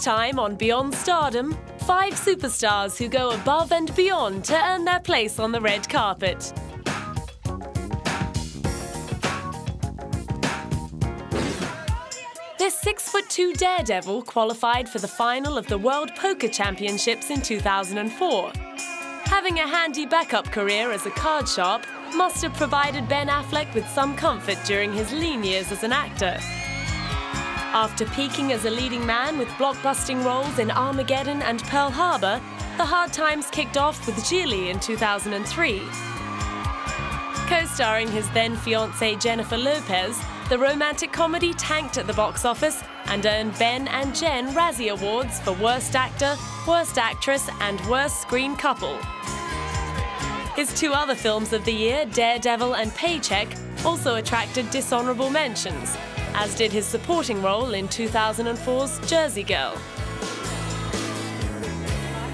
time on Beyond Stardom, 5 superstars who go above and beyond to earn their place on the red carpet. This 6'2" Daredevil qualified for the final of the World Poker Championships in 2004. Having a handy backup career as a card sharp must have provided Ben Affleck with some comfort during his lean years as an actor. After peaking as a leading man with blockbusting roles in Armageddon and Pearl Harbor, the hard times kicked off with Gigli in 2003. Co-starring his then-fiancée Jennifer Lopez, the romantic comedy tanked at the box office and earned Ben and Jen Razzie Awards for Worst Actor, Worst Actress and Worst Screen Couple. His 2 other films of the year, Daredevil and Paycheck, also attracted dishonorable mentions, as did his supporting role in 2004's Jersey Girl.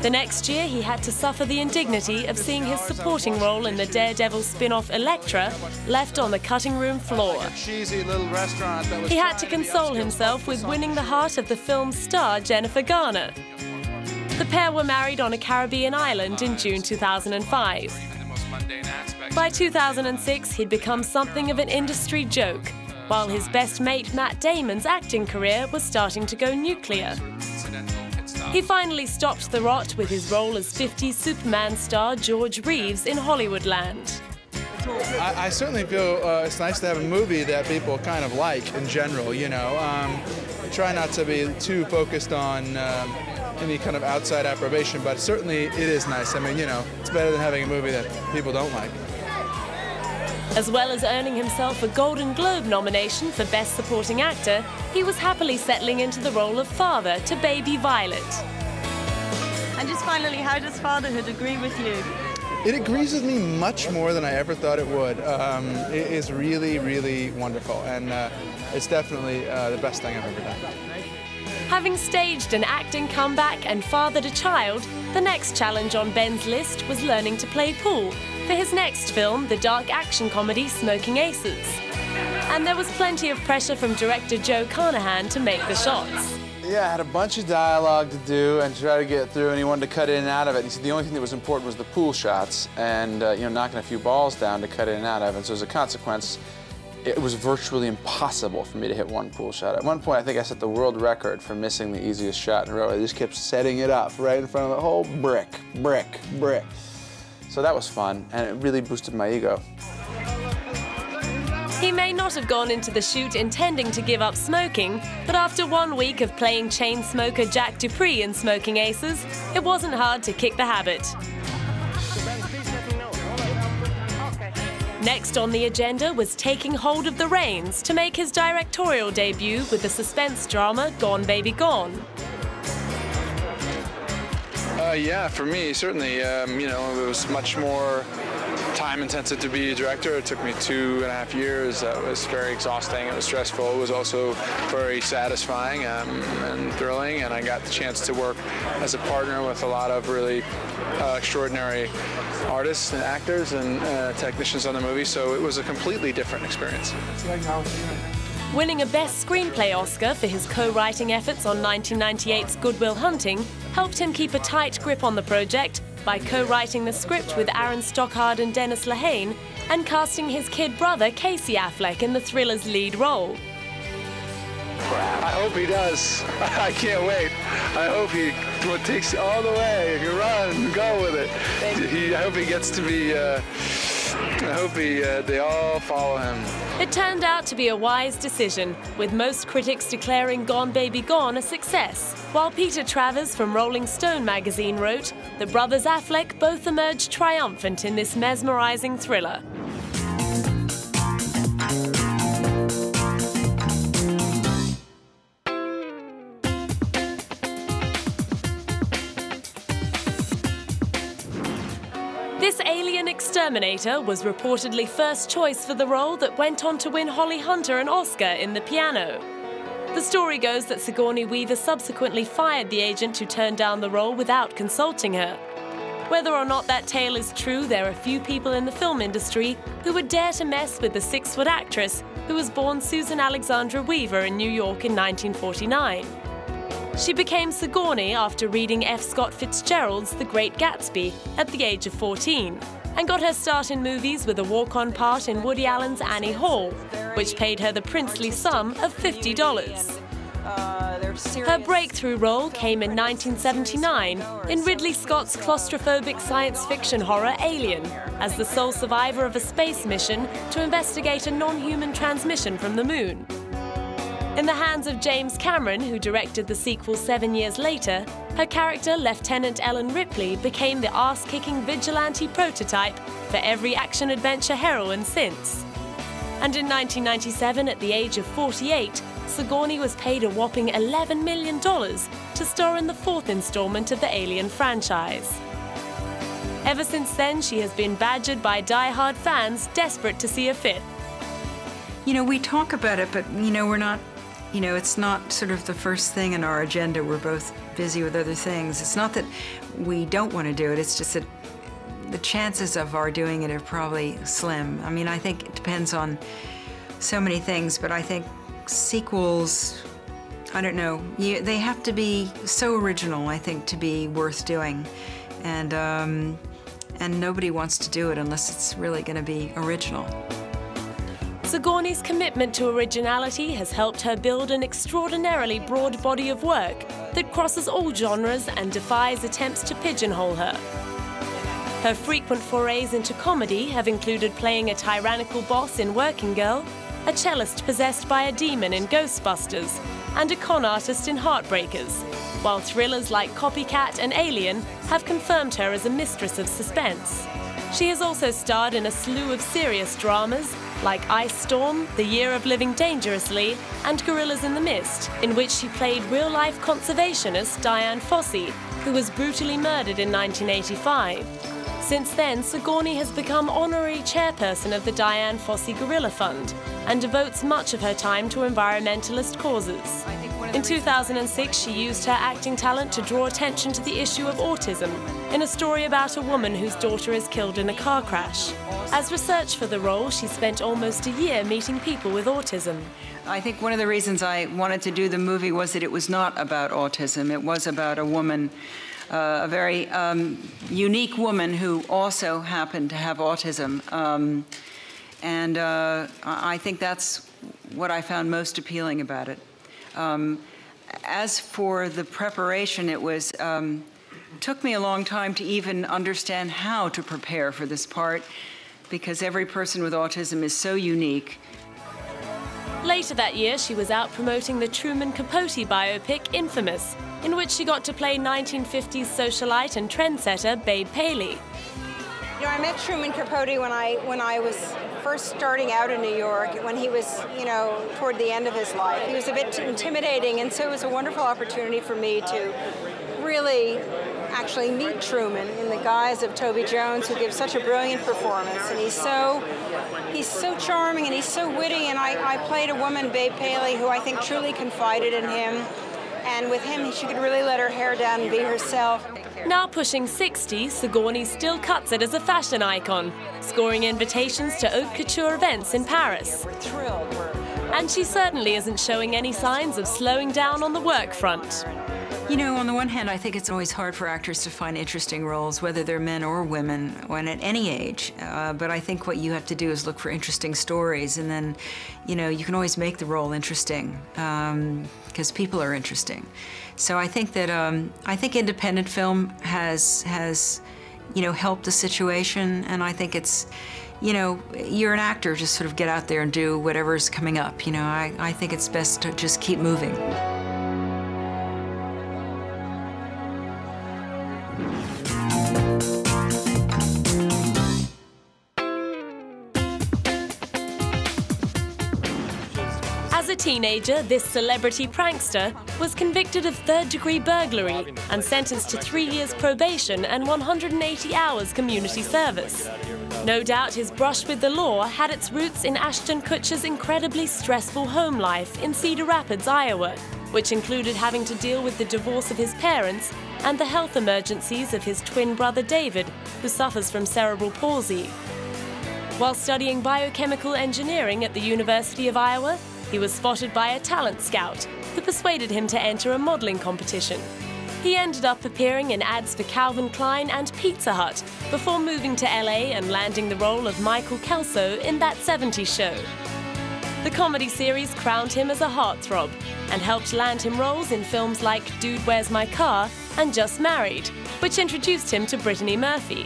The next year, he had to suffer the indignity of seeing his supporting role in the Daredevil spin-off Elektra left on the cutting room floor. He had to console himself with winning the heart of the film's star, Jennifer Garner. The pair were married on a Caribbean island in June 2005. By 2006, he'd become something of an industry joke, while his best mate Matt Damon's acting career was starting to go nuclear. He finally stopped the rot with his role as 50s Superman star George Reeves in Hollywoodland. I certainly feel it's nice to have a movie that people kind of like in general, you know. Try not to be too focused on any kind of outside approbation, but certainly it is nice. I mean, you know, it's better than having a movie that people don't like. As well as earning himself a Golden Globe nomination for Best Supporting Actor, he was happily settling into the role of father to baby Violet. And just finally, how does fatherhood agree with you? It agrees with me much more than I ever thought it would. It is really, really wonderful, and it's definitely the best thing I've ever done. Having staged an acting comeback and fathered a child, the next challenge on Ben's list was learning to play pool for his next film, the dark action comedy Smoking Aces. And there was plenty of pressure from director Joe Carnahan to make the shots. Yeah, I had a bunch of dialogue to do and try to get through, and he wanted to cut in and out of it. He said the only thing that was important was the pool shots and you know, knocking a few balls down to cut in and out of it. So as a consequence, it was virtually impossible for me to hit one pool shot. At one point, I think I set the world record for missing the easiest shot in a row. I just kept setting it up right in front of the whole brick. So that was fun, and it really boosted my ego. He may not have gone into the shoot intending to give up smoking, but after 1 week of playing chain smoker Jack Dupree in Smoking Aces, it wasn't hard to kick the habit. Next on the agenda was taking hold of the reins to make his directorial debut with the suspense drama Gone Baby Gone. Yeah, for me, certainly, you know, it was much more time-intensive to be a director. It took me 2.5 years. That was very exhausting. It was stressful. It was also very satisfying and thrilling, and I got the chance to work as a partner with a lot of really extraordinary artists and actors and technicians on the movie, so it was a completely different experience. Winning a Best Screenplay Oscar for his co-writing efforts on 1998's Good Will Hunting helped him keep a tight grip on the project by co-writing the script with Aaron Stockard and Dennis Lehane and casting his kid brother Casey Affleck in the thriller's lead role. I hope he does. I can't wait. I hope he takes it all the way. You run, go with it. I hope he gets to be. I hope they all follow him. It turned out to be a wise decision, with most critics declaring Gone Baby Gone a success. While Peter Travers from Rolling Stone magazine wrote, the brothers Affleck both emerged triumphant in this mesmerizing thriller. This alien exterminator was reportedly first choice for the role that went on to win Holly Hunter an Oscar in The Piano. The story goes that Sigourney Weaver subsequently fired the agent who turned down the role without consulting her. Whether or not that tale is true, there are few people in the film industry who would dare to mess with the 6-foot actress who was born Susan Alexandra Weaver in New York in 1949. She became Sigourney after reading F. Scott Fitzgerald's The Great Gatsby at the age of 14, and got her start in movies with a walk-on part in Woody Allen's Annie Hall, which paid her the princely sum of $50. Her breakthrough role came in 1979 in Ridley Scott's claustrophobic science fiction horror Alien, as the sole survivor of a space mission to investigate a non-human transmission from the moon. In the hands of James Cameron, who directed the sequel 7 years later, her character, Lieutenant Ellen Ripley, became the arse-kicking vigilante prototype for every action-adventure heroine since. And in 1997, at the age of 48, Sigourney was paid a whopping $11 million to star in the 4th installment of the Alien franchise. Ever since then, she has been badgered by die-hard fans desperate to see a 5th. You know, we talk about it, but, we're not, it's not sort of the first thing in our agenda. We're both busy with other things. It's not that we don't want to do it, it's just that the chances of our doing it are probably slim. I mean, I think it depends on so many things, but I think sequels, I don't know, they have to be so original, I think, to be worth doing. And nobody wants to do it unless it's really going to be original. Sigourney's commitment to originality has helped her build an extraordinarily broad body of work that crosses all genres and defies attempts to pigeonhole her. Her frequent forays into comedy have included playing a tyrannical boss in Working Girl, a cellist possessed by a demon in Ghostbusters, and a con artist in Heartbreakers, while thrillers like Copycat and Alien have confirmed her as a mistress of suspense. She has also starred in a slew of serious dramas like Ice Storm, The Year of Living Dangerously, and Gorillas in the Mist, in which she played real-life conservationist Diane Fossey, who was brutally murdered in 1985. Since then, Sigourney has become honorary chairperson of the Diane Fossey Gorilla Fund and devotes much of her time to environmentalist causes. In 2006, she used her acting talent to draw attention to the issue of autism in a story about a woman whose daughter is killed in a car crash. As research for the role, she spent almost a year meeting people with autism. I think one of the reasons I wanted to do the movie was that it was not about autism. It was about a woman, a very unique woman who also happened to have autism. I think that's what I found most appealing about it. As for the preparation, it was took me a long time to even understand how to prepare for this part, because every person with autism is so unique. Later that year, she was out promoting the Truman Capote biopic Infamous, in which she got to play 1950s socialite and trendsetter Babe Paley. You know, I met Truman Capote when I was first starting out in New York, when he was, toward the end of his life. He was a bit intimidating, and so it was a wonderful opportunity for me to really actually meet Truman in the guise of Toby Jones, who gives such a brilliant performance. And he's so charming and he's so witty, and I played a woman, Babe Paley, who I think truly confided in him. And with him, she could really let her hair down and be herself. Now pushing 60, Sigourney still cuts it as a fashion icon, scoring invitations to haute couture events in Paris. We're thrilled. And she certainly isn't showing any signs of slowing down on the work front. You know, on the one hand, I think it's always hard for actors to find interesting roles, whether they're men or women, and at any age. But I think what you have to do is look for interesting stories, and then, you can always make the role interesting, because people are interesting. So I think that, independent film has helped the situation, and I think it's, you're an actor, just sort of get out there and do whatever's coming up. I think it's best to just keep moving. As a teenager, this celebrity prankster was convicted of third-degree burglary and sentenced to 3 years probation and 180 hours community service. No doubt his brush with the law had its roots in Ashton Kutcher's incredibly stressful home life in Cedar Rapids, Iowa, which included having to deal with the divorce of his parents and the health emergencies of his twin brother David, who suffers from cerebral palsy. While studying biochemical engineering at the University of Iowa, he was spotted by a talent scout that persuaded him to enter a modeling competition. He ended up appearing in ads for Calvin Klein and Pizza Hut before moving to LA and landing the role of Michael Kelso in That 70s Show. The comedy series crowned him as a heartthrob and helped land him roles in films like Dude, Where's My Car and Just Married, which introduced him to Brittany Murphy.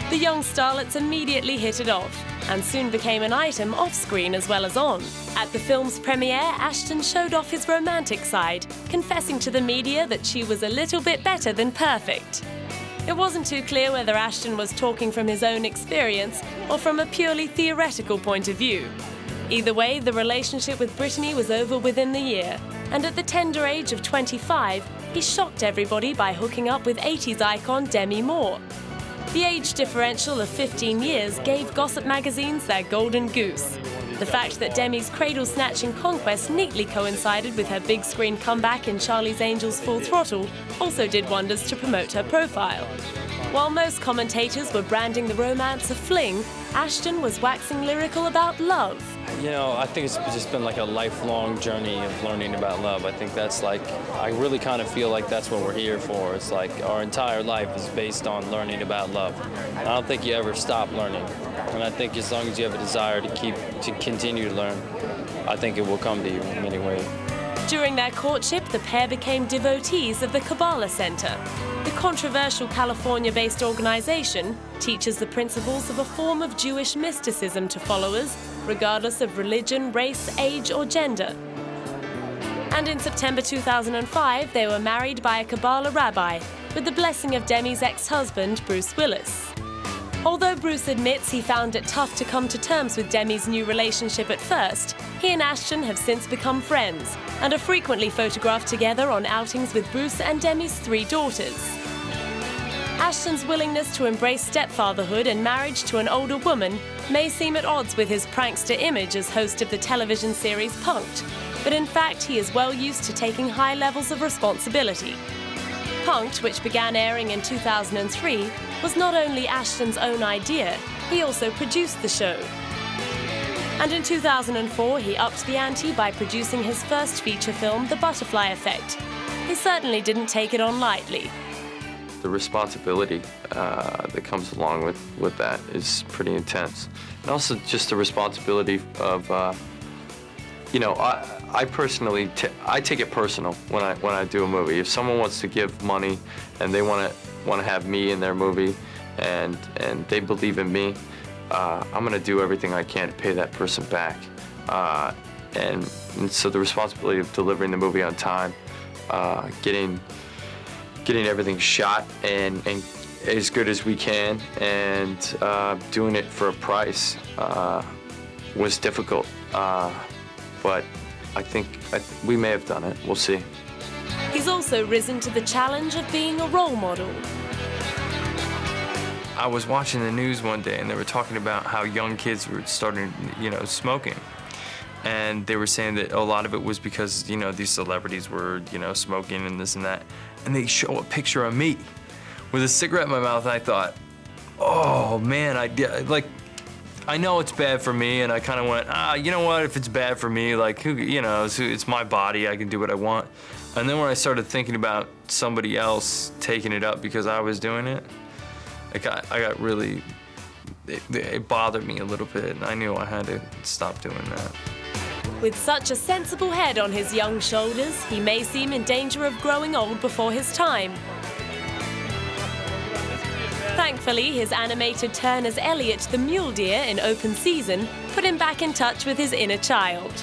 The young starlets immediately hit it off and soon became an item off-screen as well as on. At the film's premiere, Ashton showed off his romantic side, confessing to the media that she was a little bit better than perfect. It wasn't too clear whether Ashton was talking from his own experience or from a purely theoretical point of view. Either way, the relationship with Brittany was over within the year, and at the tender age of 25, he shocked everybody by hooking up with 80s icon Demi Moore. The age differential of 15 years gave gossip magazines their golden goose. The fact that Demi's cradle-snatching conquest neatly coincided with her big-screen comeback in Charlie's Angels Full Throttle also did wonders to promote her profile. While most commentators were branding the romance a fling, Ashton was waxing lyrical about love. You know, I think it's just been like a lifelong journey of learning about love. I think that's like, I really kind of feel like that's what we're here for. It's like our entire life is based on learning about love. I don't think you ever stop learning. And I think as long as you have a desire to continue to learn, I think it will come to you in many ways. During their courtship, the pair became devotees of the Kabbalah Center. The controversial California-based organization teaches the principles of a form of Jewish mysticism to followers, regardless of religion, race, age, or gender. And in September 2005, they were married by a Kabbalah rabbi, with the blessing of Demi's ex-husband, Bruce Willis. Although Bruce admits he found it tough to come to terms with Demi's new relationship at first, he and Ashton have since become friends and are frequently photographed together on outings with Bruce and Demi's 3 daughters. Ashton's willingness to embrace stepfatherhood and marriage to an older woman may seem at odds with his prankster image as host of the television series Punk'd, but in fact he is well used to taking high levels of responsibility. Punk'd, which began airing in 2003, was not only Ashton's own idea, he also produced the show. And in 2004, he upped the ante by producing his first feature film, The Butterfly Effect. He certainly didn't take it on lightly. The responsibility that comes along with that is pretty intense. And also just the responsibility of, you know, I personally, I take it personal when I do a movie. If someone wants to give money and they want to have me in their movie and they believe in me, I'm going to do everything I can to pay that person back. And so the responsibility of delivering the movie on time, getting everything shot and as good as we can, and doing it for a price was difficult. But I think we may have done it. We'll see. He's also risen to the challenge of being a role model. I was watching the news one day and they were talking about how young kids were starting, you know, smoking. And they were saying that a lot of it was because, you know, these celebrities were, you know, smoking and this and that. And they show a picture of me with a cigarette in my mouth, and I thought, oh man, I know it's bad for me, and I kind of went, you know what, if it's bad for me, like, who, you know, it's my body, I can do what I want. And then when I started thinking about somebody else taking it up because I was doing it, I got really, it bothered me a little bit, and I knew I had to stop doing that. With such a sensible head on his young shoulders, he may seem in danger of growing old before his time. Thankfully, his animated turn as Elliot the mule deer in Open Season put him back in touch with his inner child.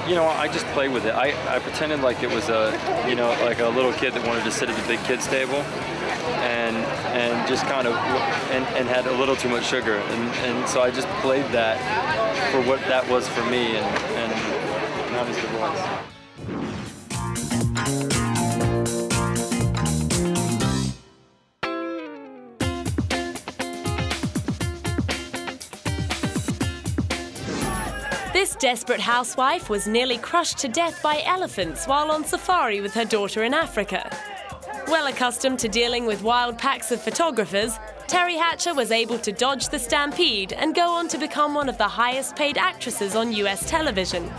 You know, I just played with it. I pretended like it was you know, like a little kid that wanted to sit at the big kids table, and just kind of and had a little too much sugar, and so I just played that for what that was for me, and honest it was. This desperate housewife was nearly crushed to death by elephants while on safari with her daughter in Africa. Well accustomed to dealing with wild packs of photographers, Terry Hatcher was able to dodge the stampede and go on to become one of the highest paid actresses on US television.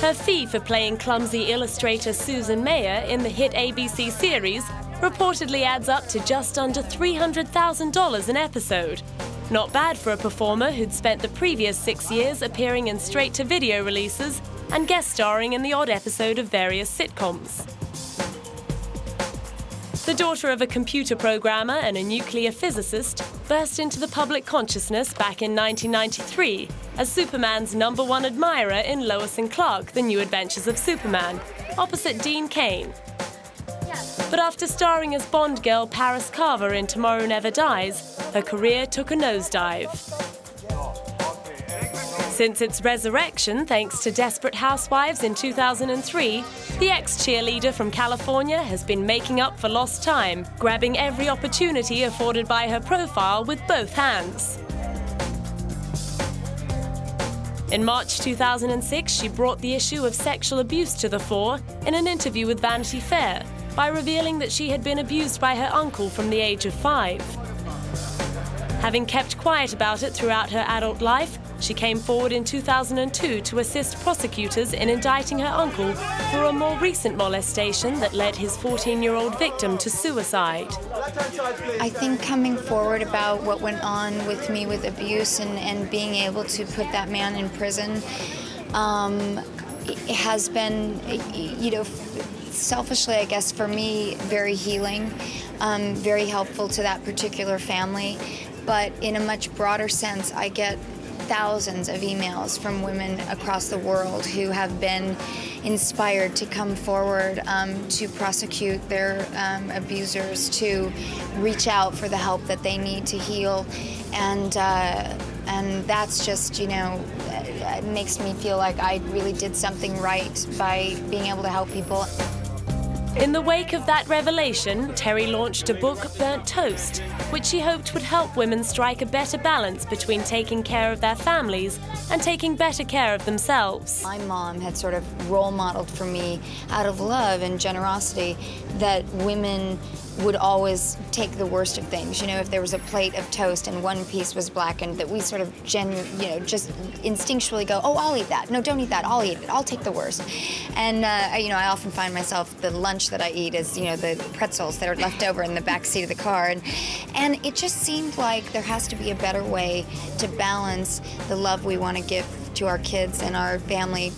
Her fee for playing clumsy illustrator Susan Mayer in the hit ABC series reportedly adds up to just under $300,000 an episode. Not bad for a performer who'd spent the previous 6 years appearing in straight-to-video releases and guest starring in the odd episode of various sitcoms. The daughter of a computer programmer and a nuclear physicist burst into the public consciousness back in 1993 as Superman's #1 admirer in Lois and Clark: The New Adventures of Superman, opposite Dean Cain. But after starring as Bond girl Paris Carver in Tomorrow Never Dies, her career took a nosedive. Since its resurrection, thanks to Desperate Housewives in 2003, the ex-cheerleader from California has been making up for lost time, grabbing every opportunity afforded by her profile with both hands. In March 2006, she brought the issue of sexual abuse to the fore in an interview with Vanity Fair by revealing that she had been abused by her uncle from the age of 5. Having kept quiet about it throughout her adult life, she came forward in 2002 to assist prosecutors in indicting her uncle for a more recent molestation that led his 14-year-old victim to suicide. I think coming forward about what went on with me with abuse and being able to put that man in prison it has been, selfishly, I guess, for me, very healing, very helpful to that particular family. But in a much broader sense, I get thousands of emails from women across the world who have been inspired to come forward to prosecute their abusers, to reach out for the help that they need to heal. And that's just, it makes me feel like I really did something right by being able to help people. In the wake of that revelation, Terry launched a book, Burnt Toast, which she hoped would help women strike a better balance between taking care of their families and taking better care of themselves. My mom had sort of role modeled for me, out of love and generosity, that women would always take the worst of things. If there was a plate of toast and one piece was blackened, that we sort of just instinctually go, oh, I'll eat that. No, don't eat that. I'll eat it. I'll take the worst. And I often find myself, the lunch that I eat is, the pretzels that are left over in the back seat of the car. And it just seemed like there has to be a better way to balance the love we want to give to our kids and our family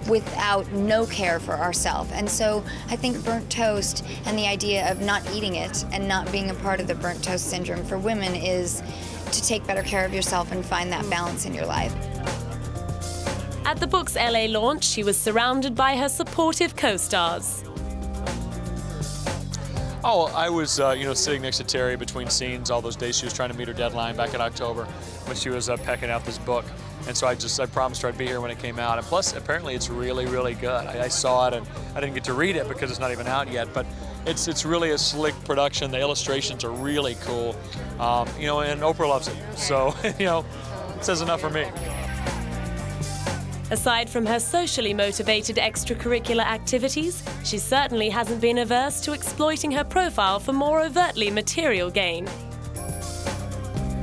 without no care for ourselves. And so I think burnt toast and the idea of not eating it and not being a part of the burnt toast syndrome for women is to take better care of yourself and find that balance in your life. At the book's LA launch, she was surrounded by her supportive co-stars. Oh, I was, sitting next to Terry between scenes all those days she was trying to meet her deadline back in October when she was pecking out this book. And so I promised her I'd be here when it came out. And plus, apparently, it's really, really good. I saw it, and I didn't get to read it because it's not even out yet. But it's really a slick production. The illustrations are really cool. And Oprah loves it. So, it says enough for me. Aside from her socially motivated extracurricular activities, she certainly hasn't been averse to exploiting her profile for more overtly material gain.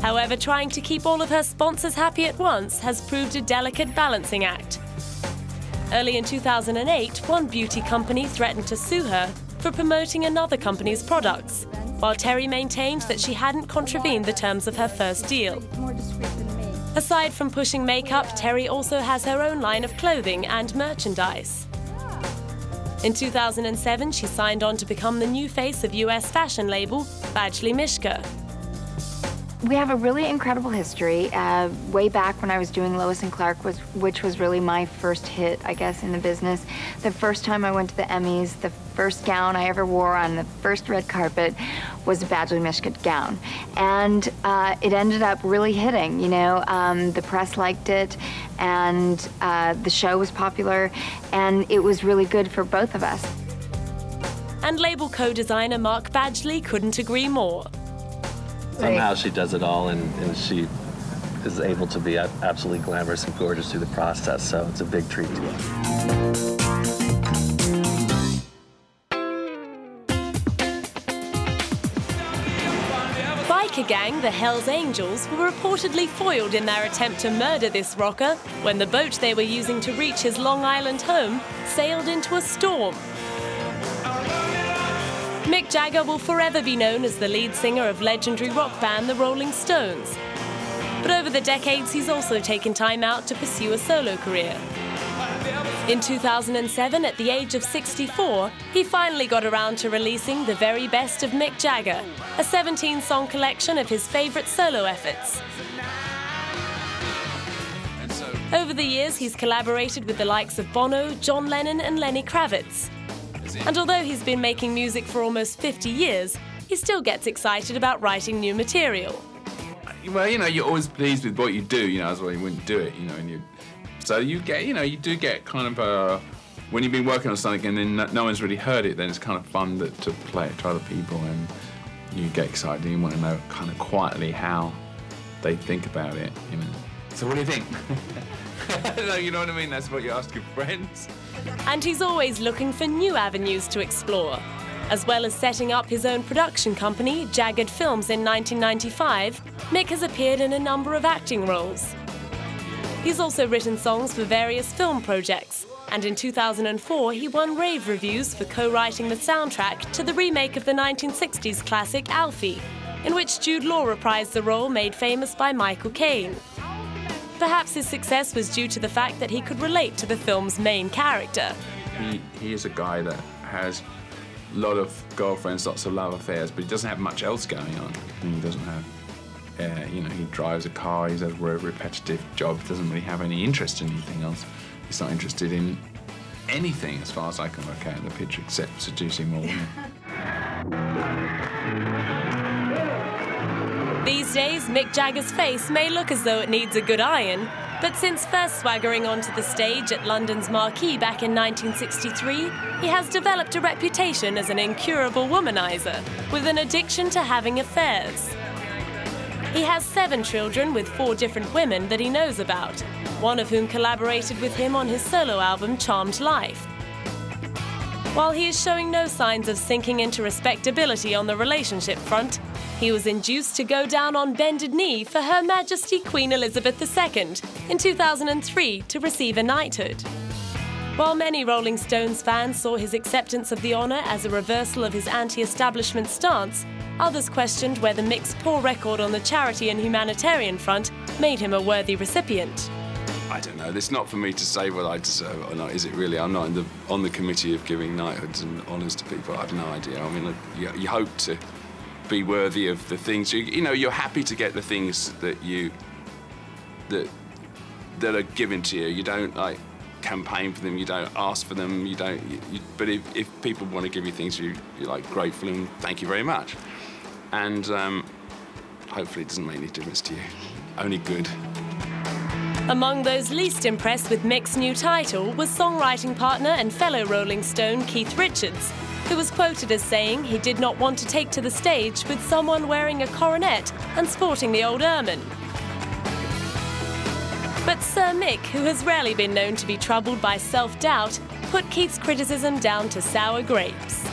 However, trying to keep all of her sponsors happy at once has proved a delicate balancing act. Early in 2008, one beauty company threatened to sue her for promoting another company's products, while Terry maintained that she hadn't contravened the terms of her first deal. Aside from pushing makeup, Terry also has her own line of clothing and merchandise. In 2007, she signed on to become the new face of US fashion label Badgley Mischke. We have a really incredible history. Way back when I was doing Lois and Clark, which was really my first hit, I guess, in the business. The first time I went to the Emmys, the first gown I ever wore on the first red carpet was a Badgley Mischke gown. And it ended up really hitting, the press liked it, and the show was popular, and it was really good for both of us. And label co-designer Mark Badgley couldn't agree more. Somehow she does it all, and she is able to be absolutely glamorous and gorgeous through the process, so it's a big treat to us. Biker gang, the Hells Angels, were reportedly foiled in their attempt to murder this rocker when the boat they were using to reach his Long Island home sailed into a storm. Mick Jagger will forever be known as the lead singer of legendary rock band the Rolling Stones. But over the decades, he's also taken time out to pursue a solo career. In 2007, at the age of 64, he finally got around to releasing The Very Best of Mick Jagger, a 17-song collection of his favourite solo efforts. Over the years, he's collaborated with the likes of Bono, John Lennon and Lenny Kravitz. And although he's been making music for almost 50 years, he still gets excited about writing new material. Well, you're always pleased with what you do, otherwise you wouldn't do it, and so you get, you do get kind of when you've been working on something and then no one's really heard it, then it's kind of fun to play it to other people, and you get excited and you want to know kind of quietly how they think about it, So what do you think? You know what I mean? That's what you ask your friends. And he's always looking for new avenues to explore. As well as setting up his own production company, Jagged Films, in 1995, Mick has appeared in a number of acting roles. He's also written songs for various film projects, and in 2004 he won rave reviews for co-writing the soundtrack to the remake of the 1960s classic Alfie, in which Jude Law reprised the role made famous by Michael Caine. Perhaps his success was due to the fact that he could relate to the film's main character. He is a guy that has a lot of girlfriends, lots of love affairs, but he doesn't have much else going on. He doesn't have, he drives a car, he has a repetitive job, doesn't really have any interest in anything else. He's not interested in anything, as far as I can work out in the picture, except seducing more women. These days, Mick Jagger's face may look as though it needs a good iron, but since first swaggering onto the stage at London's Marquee back in 1963, he has developed a reputation as an incurable womanizer, with an addiction to having affairs. He has 7 children with 4 different women that he knows about, one of whom collaborated with him on his solo album Charmed Life. While he is showing no signs of sinking into respectability on the relationship front, he was induced to go down on bended knee for Her Majesty Queen Elizabeth II in 2003 to receive a knighthood. While many Rolling Stones fans saw his acceptance of the honour as a reversal of his anti-establishment stance, others questioned whether Mick's poor record on the charity and humanitarian front made him a worthy recipient. I don't know. It's not for me to say whether I deserve it or not, is it really? I'm not on the committee of giving knighthoods and honours to people. I have no idea. I mean, you hope to be worthy of the things you're happy to get the things that that are given to you. You don't campaign for them. You don't ask for them. But if people want to give you things, you're grateful and thank you very much. And hopefully it doesn't make any difference to you. Only good. Among those least impressed with Mick's new title was songwriting partner and fellow Rolling Stone Keith Richards, who was quoted as saying he did not want to take to the stage with someone wearing a coronet and sporting the old ermine. But Sir Mick, who has rarely been known to be troubled by self-doubt, put Keith's criticism down to sour grapes.